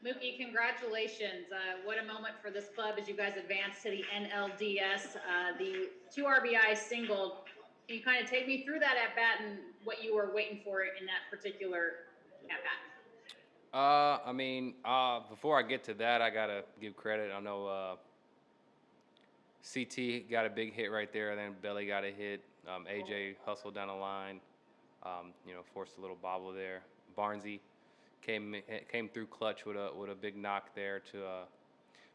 Mookie, congratulations. What a moment for this club as you guys advance to the NLDS. The 2 RBI single. Can you kind of take me through that at bat and what you were waiting for in that particular at bat? Before I get to that, I gotta give credit. I know CT got a big hit right there, and then Belly got a hit. AJ hustled down the line, forced a little bobble there. Barnesy came through clutch with a big knock there to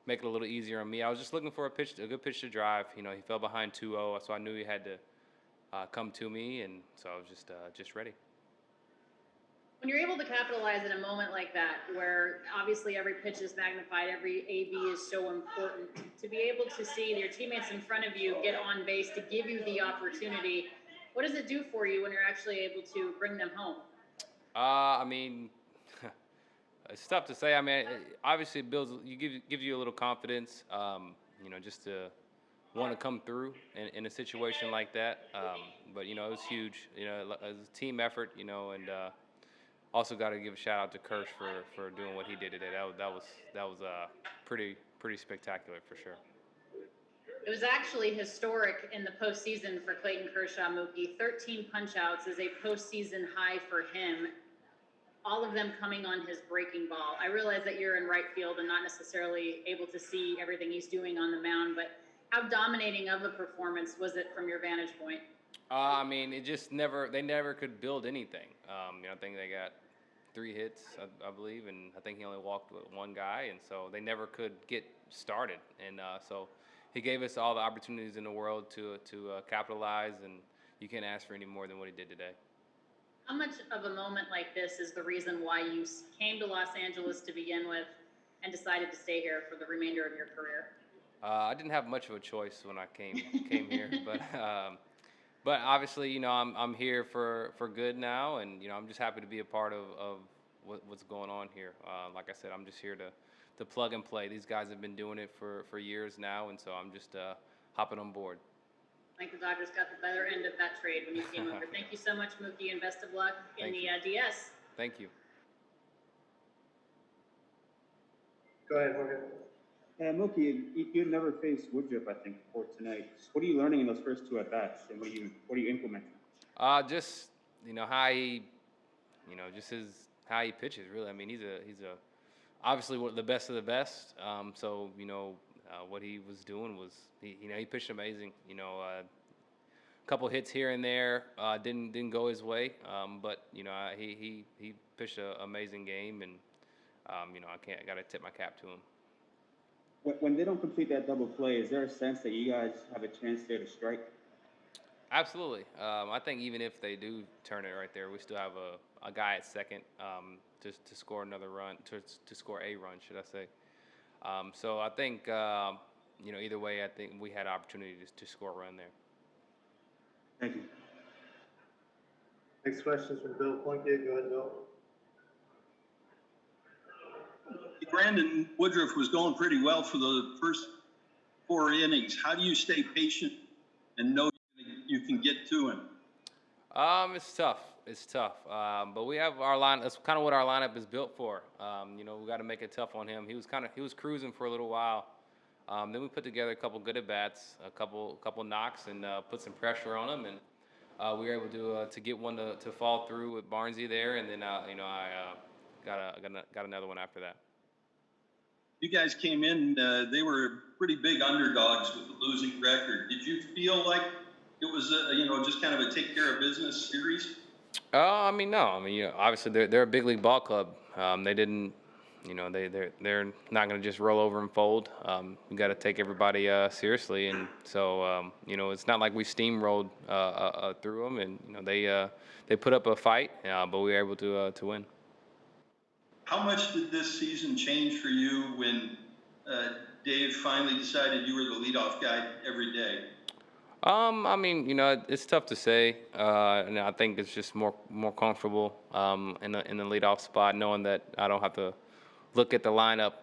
make it a little easier on me. I was just looking for a good pitch to drive. He fell behind 2-0, so I knew he had to come to me, and so I was just ready. When you're able to capitalize in a moment like that, where obviously every pitch is magnified, every AB is so important, to be able to see your teammates in front of you get on base to give you the opportunity, what does it do for you when you're actually able to bring them home? Uh, I mean, it's tough to say. Obviously, it gives you a little confidence. Just to want to come through in a situation like that. But it was huge. It was a team effort. And also got to give a shout out to Kirsch for doing what he did today. That was pretty spectacular for sure. It was actually historic in the postseason for Clayton Kershaw. Mookie, 13 punchouts is a postseason high for him. All of them coming on his breaking ball. I realize that you're in right field and not necessarily able to see everything he's doing on the mound, but how dominating of a performance was it from your vantage point? They never could build anything. I think they got 3 hits, I believe, and I think he only walked with one guy, and so they never could get started. And so he gave us all the opportunities in the world to capitalize, and you can't ask for any more than what he did today. How much of a moment like this is the reason why you came to Los Angeles to begin with and decided to stay here for the remainder of your career? I didn't have much of a choice when I came here, but obviously, I'm here for good now, and I'm just happy to be a part of what's going on here. Like I said, I'm just here to plug and play. These guys have been doing it for years now, and so I'm just hopping on board. Like the Dodgers got the better end of that trade when you came over. Thank you so much, Mookie, and best of luck in the DS. Thank you. Go ahead, Morgan. Mookie, you never faced Woodruff, I think, before tonight. What are you learning in those first 2 at bats, and what are you implementing? Just how he, how he pitches. Really, he's a obviously one of the best of the best. What he was doing was he pitched amazing. A couple hits here and there didn't go his way, but he pitched an amazing game, and I got to tip my cap to him. When they don't complete that double play, is there a sense that you guys have a chance there to strike? Absolutely. I think even if they do turn it right there, we still have a guy at second to score another run, to score a run, should I say. So I think, either way, I think we had opportunity to score a run there. Thank you. Next question is from Bill Plunkett. Go ahead, Bill. Brandon Woodruff was going pretty well for the first 4 innings. How do you stay patient and know you can get to him? It's tough. It's tough. But we have our line. That's kind of what our lineup is built for. We got to make it tough on him. He was cruising for a little while. Then we put together a couple good at bats, a couple knocks, and put some pressure on him, and we were able to get one to fall through with Barnesy there, and then I got another one after that. You guys came in, they were pretty big underdogs with a losing record. Did you feel like it was, just kind of a take care of business series? No. Obviously they're a big league ball club. They didn't, they're not going to just roll over and fold. You got to take everybody seriously, and so it's not like we steamrolled through them, and they put up a fight, but we were able to win. How much did this season change for you when Dave finally decided you were the leadoff guy every day? It's tough to say, and I think it's just more comfortable in the leadoff spot, knowing that I don't have to look at the lineup.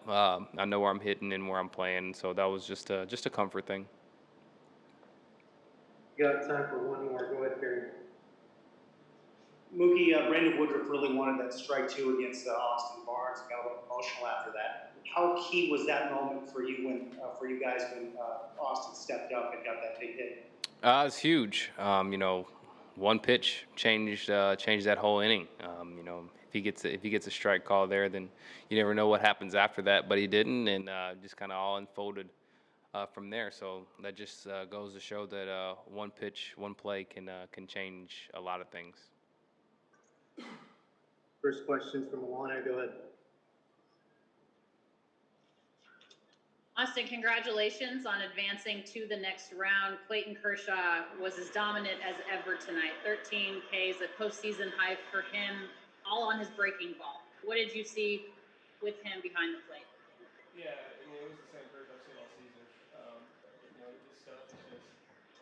I know where I'm hitting and where I'm playing, so that was just a comfort thing. You got time for one more. Go ahead, Perry. Mookie, Brandon Woodruff really wanted that strike two against Austin Barnes, got a little emotional after that. How key was that moment for you for you guys when Austin stepped up and got that big hit? It's huge. One pitch changed that whole inning. If he gets a strike call there, then you never know what happens after that. But he didn't, and just kind of all unfolded from there. So that just goes to show that one pitch, one play can change a lot of things. First questions from Alana, go ahead. Austin, congratulations on advancing to the next round. Clayton Kershaw was as dominant as ever tonight. 13 Ks, a postseason high for him, all on his breaking ball. What did you see with him behind the plate? Yeah, I mean, it was the same Kershaw I've seen all season. His stuff is just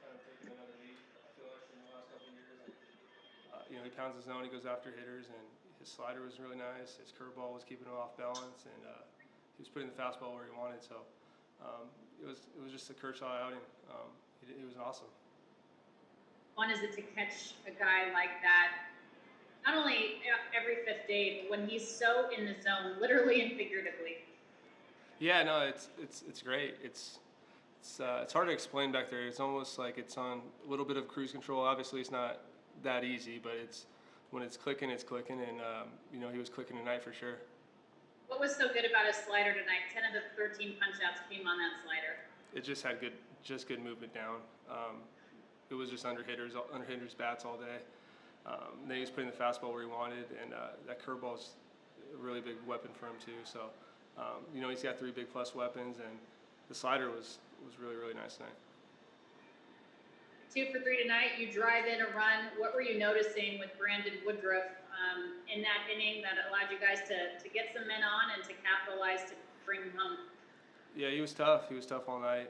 kind of taking another leap, I feel like, from the last couple of years. And, he pounds the zone, he goes after hitters, and his slider was really nice. His curveball was keeping him off balance, and he was putting the fastball where he wanted. So it was just a Kershaw outing. It was awesome. Fun is it to catch a guy like that, not only every fifth day, but when he's so in the zone, literally and figuratively? Yeah, no, it's great. It's hard to explain back there. It's almost like it's on a little bit of cruise control. Obviously, it's not that easy, but when it's clicking, and he was clicking tonight for sure. What was so good about his slider tonight? 10 of the 13 punch-outs came on that slider. It just had good movement down. It was just under hitters' bats all day. Then he was putting the fastball where he wanted, and that curveball is a really big weapon for him too. So, he's got 3 big plus weapons, and the slider was really, really nice tonight. 2 for 3 tonight. You drive in a run. What were you noticing with Brandon Woodruff in that inning that allowed you guys to get some men on and to capitalize to bring him home? Yeah, he was tough. He was tough all night.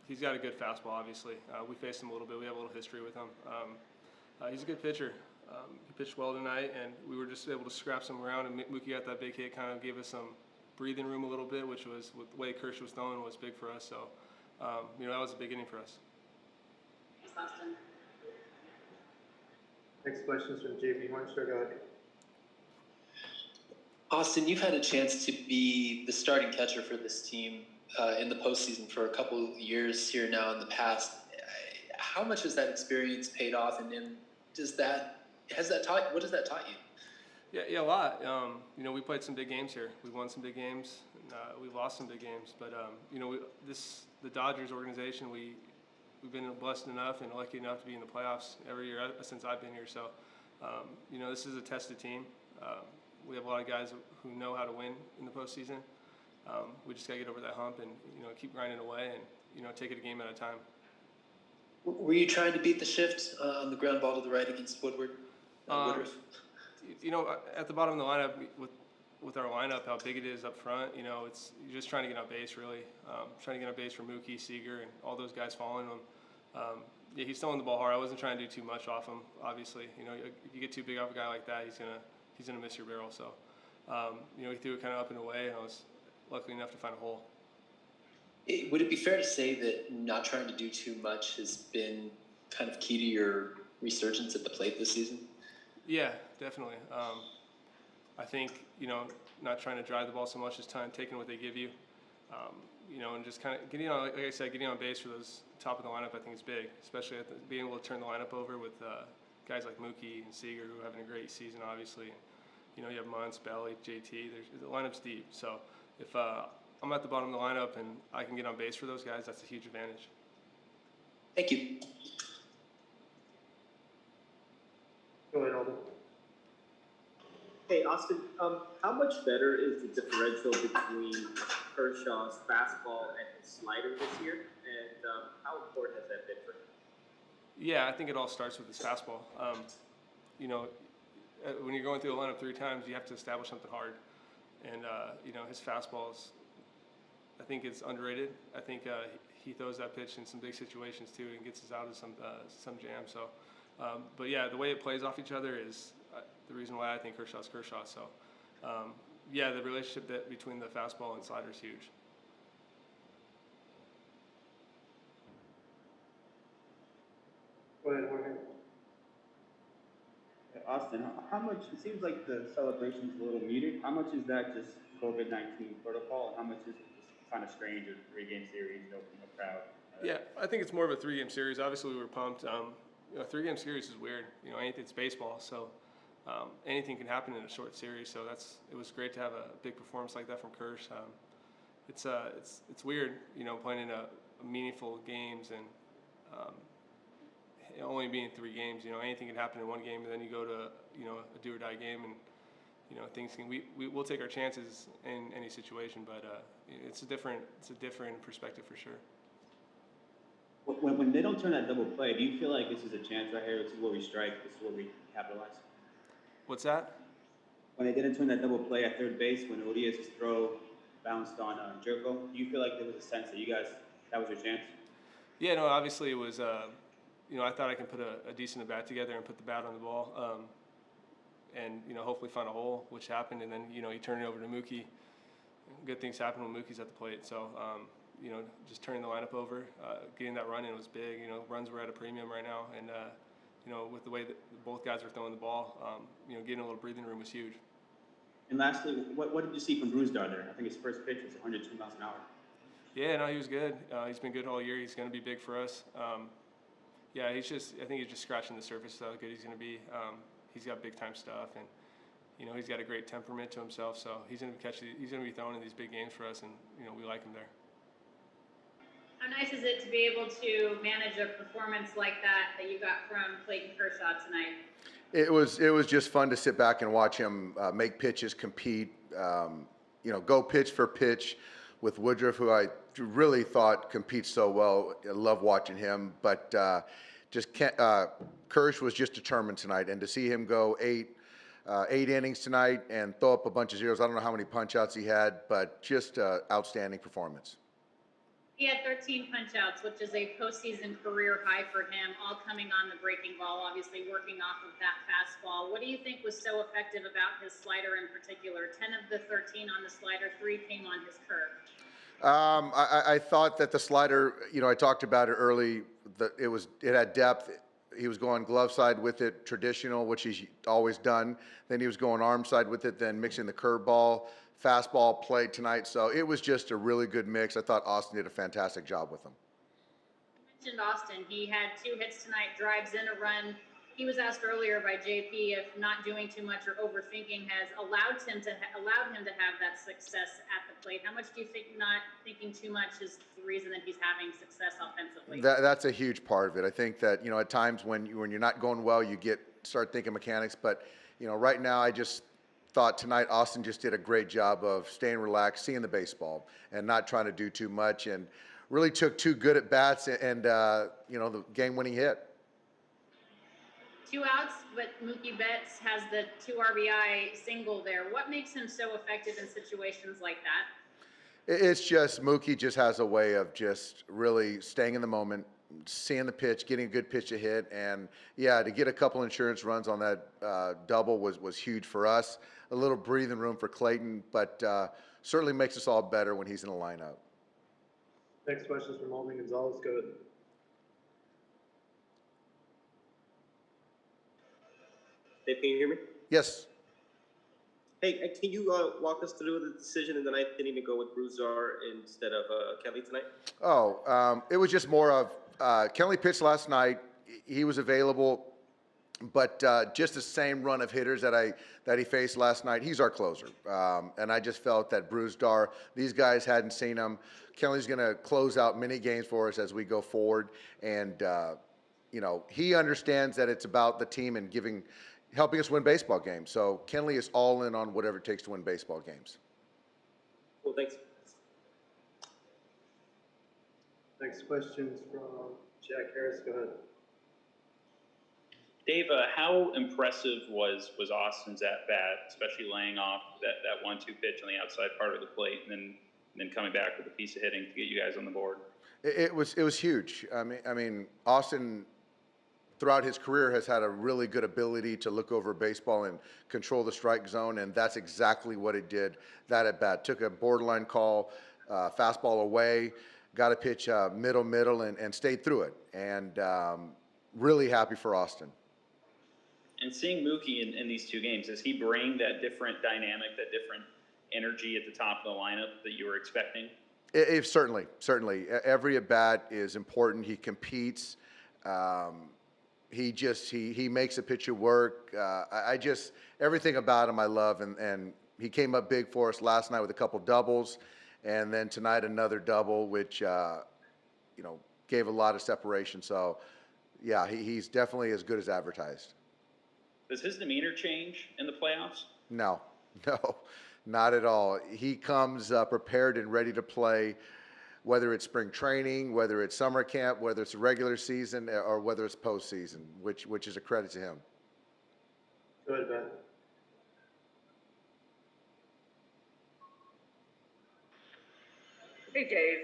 He's got a good fastball, obviously. We faced him a little bit. We have a little history with him. He's a good pitcher. He pitched well tonight, and we were just able to scrap some around, and Mookie got that big hit, kind of gave us some breathing room a little bit, which was, with the way Kershaw was throwing, was big for us. So, that was a big inning for us. Thanks, Austin. Next questions from JP Hornstra, go ahead. Austin, you've had a chance to be the starting catcher for this team in the postseason for a couple of years here now in the past. How much has that experience paid off, and what has that taught you? Yeah, a lot. We played some big games here. We won some big games. And, we lost some big games. But the Dodgers organization, we've been blessed enough and lucky enough to be in the playoffs every year since I've been here. So, this is a tested team. We have a lot of guys who know how to win in the postseason. We just got to get over that hump and keep grinding away and take it a game at a time. Were you trying to beat the shift on the ground ball to the right against Woodruff? At the bottom of the lineup with our lineup, how big it is up front, you're just trying to get on base, really. Trying to get on base for Mookie, Seager, and all those guys following him. He's throwing the ball hard. I wasn't trying to do too much off him, obviously. If you get too big off a guy like that, he's gonna miss your barrel. So, he threw it kind of up and away, and I was lucky enough to find a hole. Would it be fair to say that not trying to do too much has been kind of key to your resurgence at the plate this season? Yeah, definitely. I think, not trying to drive the ball so much as taking what they give you. And just kind of getting on, like I said, getting on base for those top of the lineup, I think is big, especially being able to turn the lineup over with guys like Mookie and Seager, who are having a great season, obviously. You have Muntz, Belly, JT. The lineup's deep. So if I'm at the bottom of the lineup and I can get on base for those guys, that's a huge advantage. Thank you. Go ahead, Alden. Hey, Austin, how much better is the differential between Kershaw's fastball and his slider this year? And how important has that been for him? Yeah, I think it all starts with his fastball. When you're going through the lineup 3 times, you have to establish something hard. And, his fastball is, I think it's underrated. I think he throws that pitch in some big situations too and gets us out of some jam. So, but yeah, the way it plays off each other is the reason why I think Kershaw's Kershaw. So, yeah, the relationship between the fastball and slider is huge. Go ahead, Jorge. Austin, how much, it seems like the celebration's a little muted. How much is that just COVID-19 protocol? And how much is it just kind of strange, a 3-game series, no crowd? Yeah, I think it's more of a 3-game series. Obviously, we were pumped. You know, a 3-game series is weird. You know, it's baseball, so anything can happen in a short series. So it was great to have a big performance like that from Kirsch. It's weird, you know, playing in a meaningful games and only being 3 games. You know, anything can happen in one game, and then you go to, you know, a do or die game, and you know, things can. We'll take our chances in any situation, but it's a different perspective for sure. When they don't turn that double play, do you feel like this is a chance right here? This is where we strike. This is where we capitalize. What's that? When they didn't turn that double play at third base, when Odias' throw bounced on Jerko, do you feel like there was a sense that you guys, that was your chance? Yeah, no, obviously it was, you know, I thought I could put a decent at bat together and put the bat on the ball and, you know, hopefully find a hole, which happened. And then, you know, you turn it over to Mookie. Good things happen when Mookie's at the plate. So, you know, just turning the lineup over, getting that run in was big. You know, runs were at a premium right now. And, you know, with the way that both guys were throwing the ball, you know, getting a little breathing room was huge. And lastly, what did you see from Brusdar there? I think his first pitch was 102 miles an hour. Yeah, no, he was good. He's been good all year. He's going to be big for us. Yeah, I think he's just scratching the surface of how good he's going to be. He's got big time stuff, and you know, he's got a great temperament to himself. So he's going to be throwing in these big games for us, and you know, we like him there. How nice is it to be able to manage a performance like that you got from Clayton Kershaw tonight? It was just fun to sit back and watch him make pitches, compete, you know, go pitch for pitch with Woodruff, who I really thought competes so well. I love watching him, but Kirsch was just determined tonight, and to see him go eight innings tonight and throw up a bunch of zeros. I don't know how many punch outs he had, but just outstanding performance. He had 13 punch-outs, which is a postseason career high for him, all coming on the breaking ball, obviously working off of that fastball. What do you think was so effective about his slider in particular? 10 of the 13 on the slider, 3 came on his curve. I thought that the slider, you know, I talked about it early, that it had depth. He was going glove side with it, traditional, which he's always done. Then he was going arm side with it, then mixing the curveball. Fastball played tonight, so it was just a really good mix. I thought Austin did a fantastic job with him. You mentioned Austin. He had 2 hits tonight, drives in a run. He was asked earlier by JP if not doing too much or overthinking has allowed him to have that success at the plate. How much do you think not thinking too much is the reason that he's having success offensively? That's a huge part of it. I think that, you know, at times when you're not going well, you start thinking mechanics. But, you know, right now I just thought tonight Austin just did a great job of staying relaxed, seeing the baseball, and not trying to do too much, and really took 2 good at bats and you know, the game-winning hit. 2 outs, but Mookie Betts has the 2 RBI single there. What makes him so effective in situations like that? It's just Mookie just has a way of just really staying in the moment, seeing the pitch, getting a good pitch to hit, and yeah, to get a couple insurance runs on that double was huge for us. A little breathing room for Clayton, but certainly makes us all better when he's in the lineup. Next question is from Alden Gonzalez. Go ahead. Dave, can you hear me? Yes. Hey, can you walk us through the decision in the ninth inning to go with Brusdar instead of Kelly tonight? Oh, it was just more of Kelly pitched last night. He was available, but just the same run of hitters that he faced last night. He's our closer, and I just felt that Brusdar, these guys hadn't seen him. Kelly's going to close out many games for us as we go forward, and you know, he understands that it's about the team and helping us win baseball games. So Kenley is all in on whatever it takes to win baseball games. Cool, thanks. Next question is from Jack Harris. Go ahead. Dave, how impressive was Austin's at bat, especially laying off that 1-2 pitch on the outside part of the plate, and then coming back with a piece of hitting to get you guys on the board? It was huge. I mean, Austin, throughout his career, has had a really good ability to look over baseball and control the strike zone, and that's exactly what he did. That at bat took a borderline call, fastball away, got a pitch middle, and stayed through it. And really happy for Austin. And seeing Mookie in these two games, does he bring that different dynamic, that different energy at the top of the lineup that you were expecting? Certainly. Every at bat is important. He competes. He makes a pitcher work. Everything about him I love, and he came up big for us last night with a couple doubles, and then tonight another double, which gave a lot of separation. So, yeah, he's definitely as good as advertised. Does his demeanor change in the playoffs? No, not at all. He comes prepared and ready to play, whether it's spring training, whether it's summer camp, whether it's regular season, or whether it's postseason, which is a credit to him. Go ahead, Ben. Hey, Dave.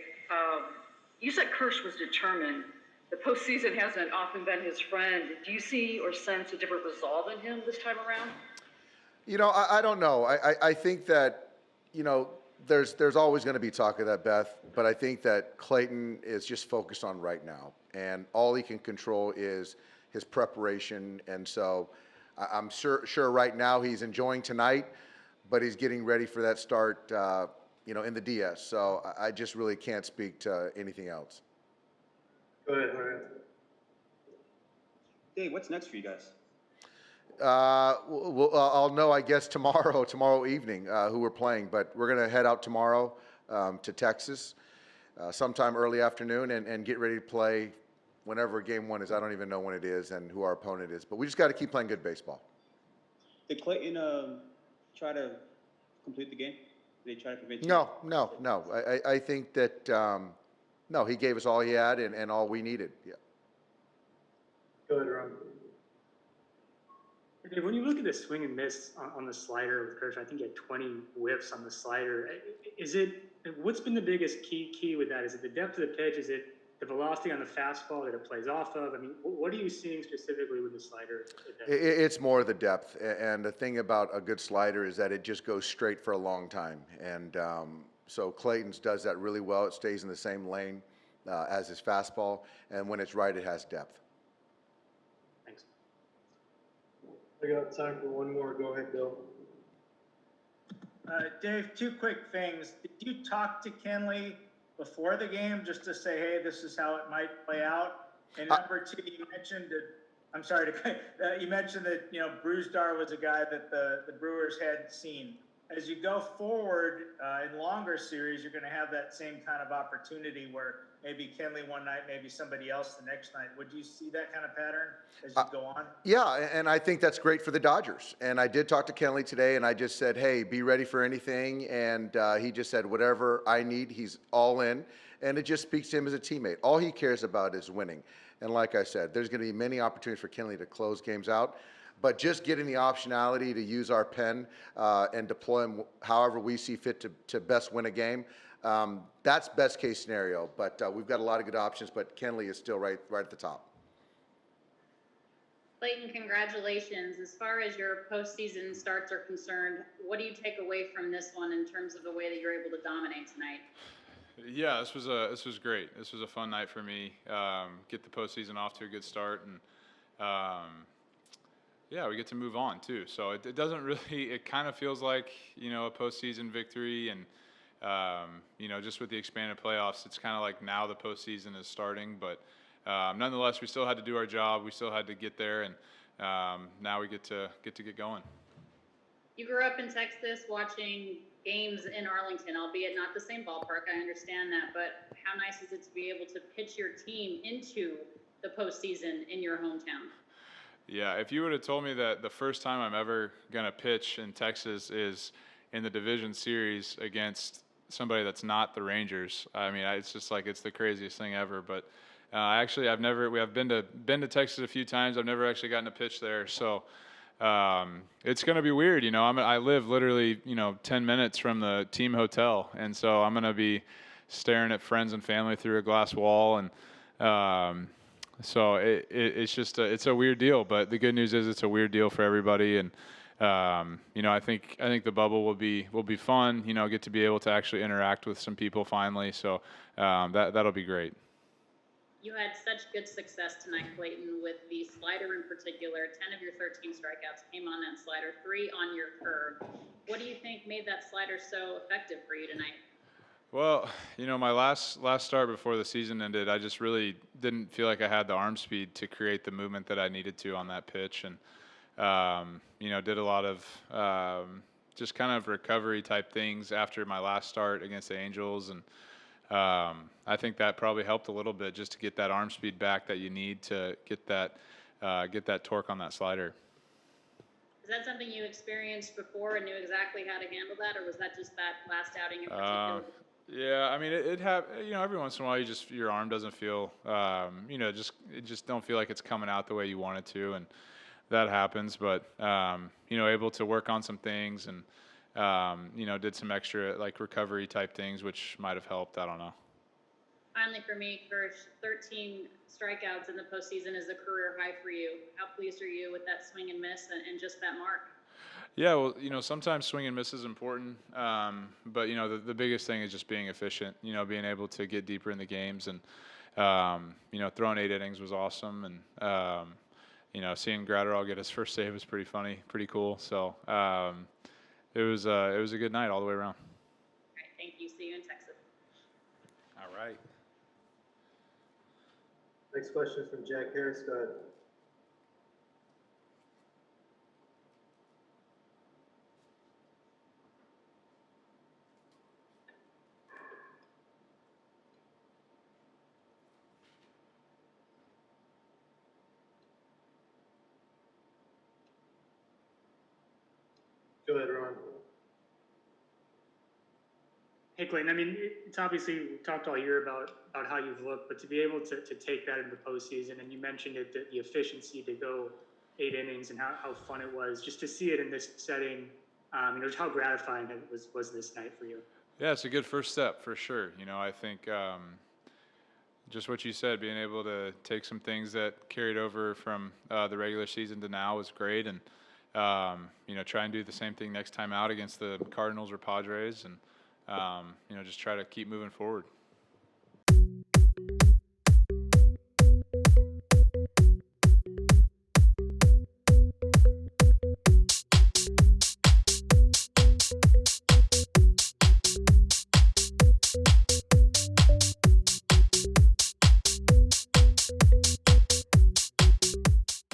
You said Kirsch was determined. The postseason hasn't often been his friend. Do you see or sense a different resolve in him this time around? I don't know. I think that, there's always going to be talk of that, Beth, but I think that Clayton is just focused on right now, and all he can control is his preparation. And so I'm sure right now he's enjoying tonight, but he's getting ready for that start, in the DS. So I just really can't speak to anything else. Go ahead, Ryan. Dave, what's next for you guys? I'll know, I guess, tomorrow evening, who we're playing. But we're going to head out tomorrow to Texas sometime early afternoon and get ready to play whenever game one is. I don't even know when it is and who our opponent is. But we just got to keep playing good baseball. Did Clayton try to complete the game? Did he try to convince you? No. I think that, no, he gave us all he had and all we needed. Yeah. Go ahead, Ron. Dave, when you look at the swing and miss on the slider with Kirsch, I think he had 20 whiffs on the slider. What's been the biggest key with that? Is it the depth of the pitch? Is it the velocity on the fastball that it plays off of? I mean, what are you seeing specifically with the slider? It's more the depth. And the thing about a good slider is that it just goes straight for a long time. And so Clayton's does that really well. It stays in the same lane as his fastball. And when it's right, it has depth. Thanks. I got time for one more. Go ahead, Bill. Dave, two quick things. Did you talk to Kenley before the game just to say, hey, this is how it might play out? And number two, you mentioned that, you mentioned that, Bruzdar was a guy that the Brewers had seen. As you go forward in longer series, you're going to have that same kind of opportunity where maybe Kenley one night, maybe somebody else the next night. Would you see that kind of pattern as you go on? Yeah, and I think that's great for the Dodgers. And I did talk to Kenley today, and I just said, hey, be ready for anything. And he just said, whatever I need, he's all in. And it just speaks to him as a teammate. All he cares about is winning. And like I said, there's going to be many opportunities for Kenley to close games out. But just getting the optionality to use our pen and deploy them however we see fit to best win a game, that's best case scenario. But we've got a lot of good options, but Kenley is still right at the top. Clayton, congratulations. As far as your postseason starts are concerned, what do you take away from this one in terms of the way that you're able to dominate tonight? Yeah, this was great. This was a fun night for me. Get the postseason off to a good start, and yeah, we get to move on too. So it doesn't really. It kind of feels like a postseason victory, and just with the expanded playoffs, it's kind of like now the postseason is starting. But nonetheless, we still had to do our job. We still had to get there, and now we get to get going. You grew up in Texas watching games in Arlington, albeit not the same ballpark. I understand that, but how nice is it to be able to pitch your team into the postseason in your hometown? Yeah, if you would have told me that the first time I'm ever going to pitch in Texas is in the division series against somebody that's not the Rangers, I mean, it's just like it's the craziest thing ever. But actually, I've been to Texas a few times. I've never actually gotten to pitch there, so it's going to be weird. I live literally 10 minutes from the team hotel, and so I'm going to be staring at friends and family through a glass wall, and so it's just it's a weird deal. But the good news is it's a weird deal for everybody, and I think the bubble will be fun. Get to be able to actually interact with some people finally. So that'll be great. You had such good success tonight, Clayton, with the slider in particular. 10 of your 13 strikeouts came on that slider, 3 on your curve. What do you think made that slider so effective for you tonight? Well, my last start before the season ended, I just really didn't feel like I had the arm speed to create the movement that I needed to on that pitch, and did a lot of just kind of recovery type things after my last start against the Angels, and I think that probably helped a little bit just to get that arm speed back that you need to get that torque on that slider. Is that something you experienced before and knew exactly how to handle that, or was that just that last outing in particular? Yeah, I mean, it every once in a while your arm doesn't feel, it just don't feel like it's coming out the way you want it to, and that happens. But able to work on some things and did some extra like recovery type things, which might have helped. I don't know. Finally, for me, Kirsch, 13 strikeouts in the postseason is a career high for you. How pleased are you with that swing and miss and just that mark? Yeah, well, sometimes swing and miss is important, but the biggest thing is just being efficient. Being able to get deeper in the games, and throwing 8 innings was awesome, and seeing Gratterall get his first save was pretty funny, pretty cool. So it was a good night all the way around. All right, thank you. See you in Texas. All right. Next question is from Jack Harris. Go ahead. Go ahead, Ron. Hey, Clayton, I mean, it's obviously, we talked all year about how you've looked, but to be able to take that into the postseason, and you mentioned it, the efficiency to go 8 innings and how fun it was, just to see it in this setting, just how gratifying it was this night for you. Yeah, it's a good first step for sure. I think just what you said, being able to take some things that carried over from the regular season to now was great, and try and do the same thing next time out against the Cardinals or Padres, and just try to keep moving forward.